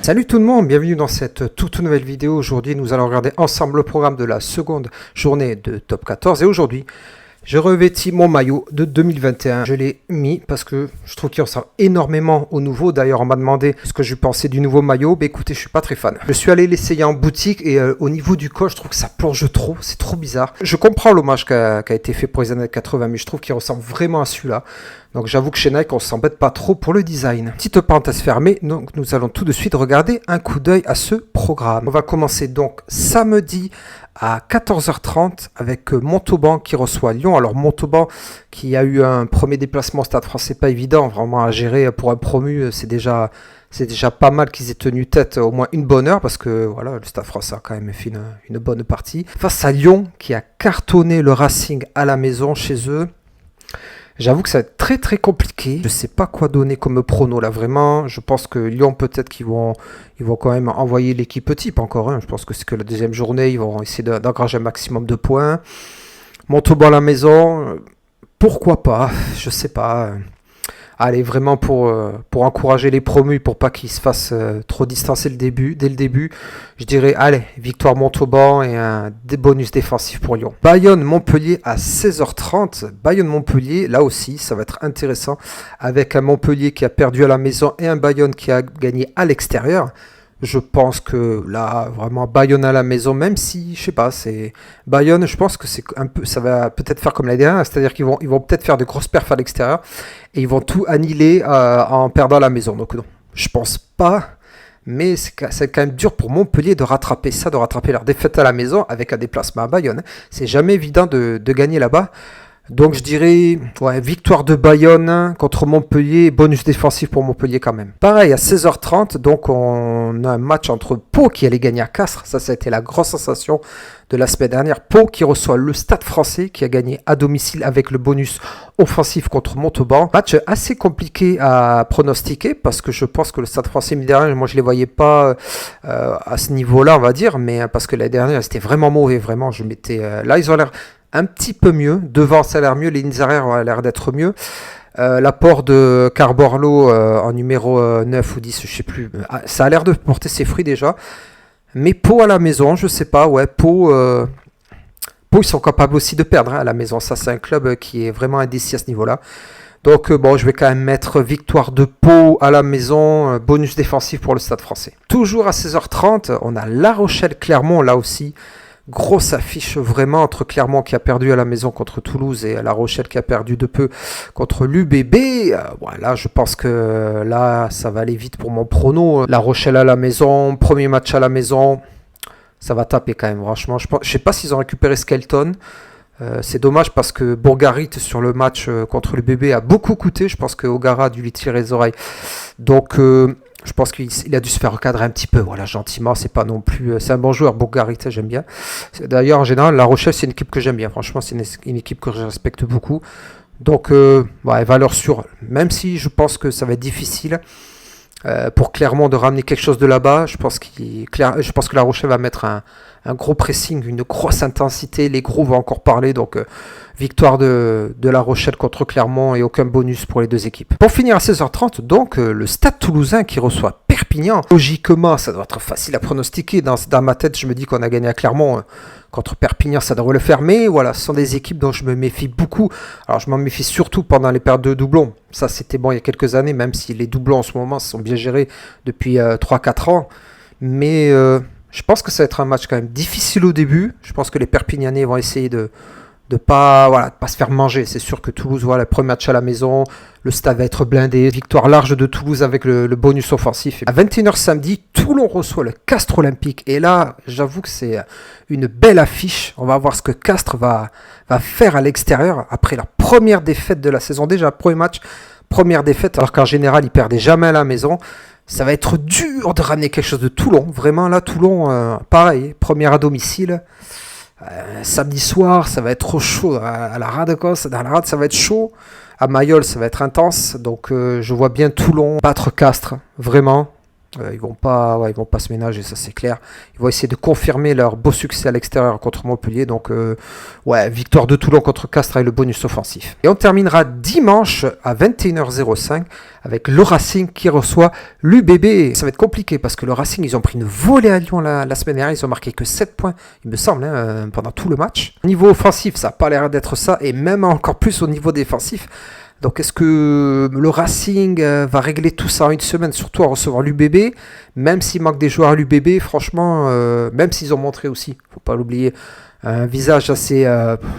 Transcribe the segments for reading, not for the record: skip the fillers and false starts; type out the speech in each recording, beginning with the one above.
Salut tout le monde, bienvenue dans cette toute nouvelle vidéo. Aujourd'hui, nous allons regarder ensemble le programme de la seconde journée de Top 14. Et aujourd'hui, je revêtis mon maillot de 2021. Je l'ai mis parce que je trouve qu'il ressemble énormément au nouveau. D'ailleurs, on m'a demandé ce que je pensais du nouveau maillot. Bah écoutez, je suis pas très fan. Je suis allé l'essayer en boutique et au niveau du col, je trouve que ça plonge trop. C'est trop bizarre. Je comprends l'hommage qui a été fait pour les années 80, mais je trouve qu'il ressemble vraiment à celui-là. Donc j'avoue que chez Nike, on s'embête pas trop pour le design. Petite parenthèse fermée, donc nous allons tout de suite regarder un coup d'œil à ce programme. On va commencer donc samedi à 14h30 avec Montauban qui reçoit Lyon. Alors Montauban qui a eu un premier déplacement au Stade Français pas évident, vraiment à gérer pour un promu, c'est déjà pas mal qu'ils aient tenu tête au moins une bonne heure parce que voilà, le Stade Français a quand même fait une bonne partie. Face à Lyon qui a cartonné le Racing à la maison chez eux. J'avoue que ça va être très très compliqué. Je sais pas quoi donner comme prono là vraiment. Je pense que Lyon peut-être qu'ils vont quand même envoyer l'équipe type encore. Je pense que c'est que la deuxième journée, ils vont essayer d'engranger un maximum de points. Montauban à la maison, pourquoi pas? Je sais pas. Allez, vraiment pour encourager les promus, pour pas qu'ils se fassent trop distancer dès le début, je dirais, allez, victoire Montauban et des bonus défensifs pour Lyon. Bayonne-Montpellier à 16h30. Bayonne-Montpellier, là aussi, ça va être intéressant, avec un Montpellier qui a perdu à la maison et un Bayonne qui a gagné à l'extérieur. Je pense que là, vraiment, Bayonne à la maison, même si, je sais pas, c'est Bayonne, je pense que c'est un peu, ça va peut-être faire comme l'année dernière, c'est-à-dire qu'ils vont peut-être faire de grosses perfs à l'extérieur et ils vont tout annihiler en perdant à la maison. Donc non, je pense pas, mais c'est quand même dur pour Montpellier de rattraper ça, de rattraper leur défaite à la maison avec un déplacement à Bayonne. C'est jamais évident de gagner là-bas. Donc je dirais victoire de Bayonne contre Montpellier, bonus défensif pour Montpellier quand même. Pareil à 16h30, donc on a un match entre Pau qui allait gagner à Castres, ça a été la grosse sensation de la semaine dernière. Pau qui reçoit le Stade Français qui a gagné à domicile avec le bonus offensif contre Montauban. Match assez compliqué à pronostiquer parce que je pense que le Stade Français l'année dernière, moi je les voyais pas à ce niveau-là on va dire, mais parce que l'année dernière c'était vraiment mauvais, vraiment je m'étais là ils ont l'air un petit peu mieux, devant ça a l'air mieux, les lignes arrière ont l'air d'être mieux. L'apport de Carborlo en numéro 9 ou 10, je sais plus, ça a l'air de porter ses fruits déjà. Mais Pau à la maison, je sais pas, Pau ils sont capables aussi de perdre à la maison. Ça c'est un club qui est vraiment indécis à ce niveau-là. Donc je vais quand même mettre victoire de Pau à la maison, bonus défensif pour le Stade Français. Toujours à 16h30, on a La Rochelle-Clermont là aussi. Grosse affiche vraiment entre Clermont qui a perdu à la maison contre Toulouse et La Rochelle qui a perdu de peu contre l'UBB. Voilà, je pense que là, ça va aller vite pour mon prono. La Rochelle à la maison, premier match à la maison, ça va taper quand même, franchement. Je sais pas s'ils ont récupéré Skelton. C'est dommage parce que Bourgarit sur le match contre l'UBB a beaucoup coûté. Je pense que Ogara a dû lui tirer les oreilles. Donc je pense qu'il a dû se faire recadrer un petit peu, voilà, gentiment, c'est pas non plus... C'est un bon joueur, Bourgarit, j'aime bien. D'ailleurs, en général, La Rochelle, c'est une équipe que j'aime bien, franchement, c'est une équipe que je respecte beaucoup. Donc, valeur sûre, même si je pense que ça va être difficile pour Clermont de ramener quelque chose de là-bas, je pense que La Rochelle va mettre un gros pressing, une grosse intensité, les gros vont encore parler, donc victoire de La Rochelle contre Clermont et aucun bonus pour les deux équipes. Pour finir à 16h30, donc le Stade Toulousain qui reçoit Perpignan. Logiquement, ça doit être facile à pronostiquer, dans ma tête je me dis qu'on a gagné à Clermont, contre Perpignan ça devrait le faire, mais voilà, ce sont des équipes dont je me méfie beaucoup. Alors je m'en méfie surtout pendant les périodes de doublons, ça c'était bon il y a quelques années, même si les doublons en ce moment sont bien gérés depuis 3-4 ans, mais... je pense que ça va être un match quand même difficile au début. Je pense que les Perpignanais vont essayer de pas se faire manger. C'est sûr que Toulouse, le premier match à la maison, le stade va être blindé. Victoire large de Toulouse avec le bonus offensif. À 21h samedi, Toulon reçoit le Castres Olympique. Et là, j'avoue que c'est une belle affiche. On va voir ce que Castres va faire à l'extérieur après la première défaite de la saison. Déjà, premier match, première défaite, alors qu'en général, ils perdaient jamais à la maison. Ça va être dur de ramener quelque chose de Toulon. Vraiment, là, Toulon, pareil, première à domicile. Samedi soir, ça va être trop chaud. À la Rade, dans la Rade, ça va être chaud. À Mayol, ça va être intense. Donc, je vois bien Toulon battre Castres. Vraiment. Ils vont pas se ménager, ça c'est clair. Ils vont essayer de confirmer leur beau succès à l'extérieur contre Montpellier. Donc, victoire de Toulon contre Castres avec le bonus offensif. Et on terminera dimanche à 21h05 avec le Racing qui reçoit l'UBB. Ça va être compliqué parce que le Racing, ils ont pris une volée à Lyon la semaine dernière. Ils ont marqué que 7 points, il me semble, pendant tout le match. Au niveau offensif, ça n'a pas l'air d'être ça. Et même encore plus au niveau défensif. Donc est-ce que le Racing va régler tout ça en une semaine, surtout en recevant l'UBB, même s'il manque des joueurs à l'UBB, franchement, même s'ils ont montré aussi, il ne faut pas l'oublier, un visage assez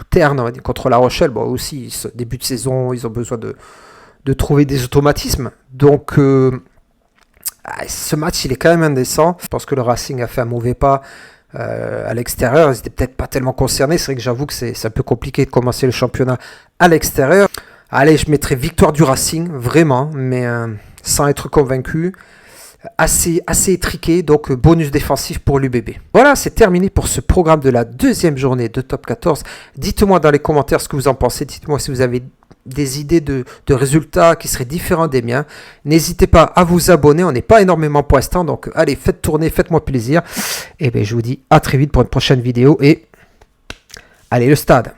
terne contre La Rochelle, bon aussi, début de saison, ils ont besoin de trouver des automatismes. Donc ce match, il est quand même indécent. Je pense que le Racing a fait un mauvais pas à l'extérieur, ils n'étaient peut-être pas tellement concernés, c'est vrai que j'avoue que c'est un peu compliqué de commencer le championnat à l'extérieur. Allez, je mettrai victoire du Racing, vraiment, mais sans être convaincu. Assez étriqué, donc bonus défensif pour l'UBB. Voilà, c'est terminé pour ce programme de la deuxième journée de Top 14. Dites-moi dans les commentaires ce que vous en pensez. Dites-moi si vous avez des idées de résultats qui seraient différents des miens. N'hésitez pas à vous abonner, on n'est pas énormément pour l'instant, donc allez, faites tourner, faites-moi plaisir. Et bien, je vous dis à très vite pour une prochaine vidéo et allez, le stade.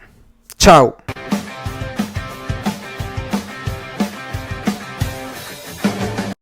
Ciao!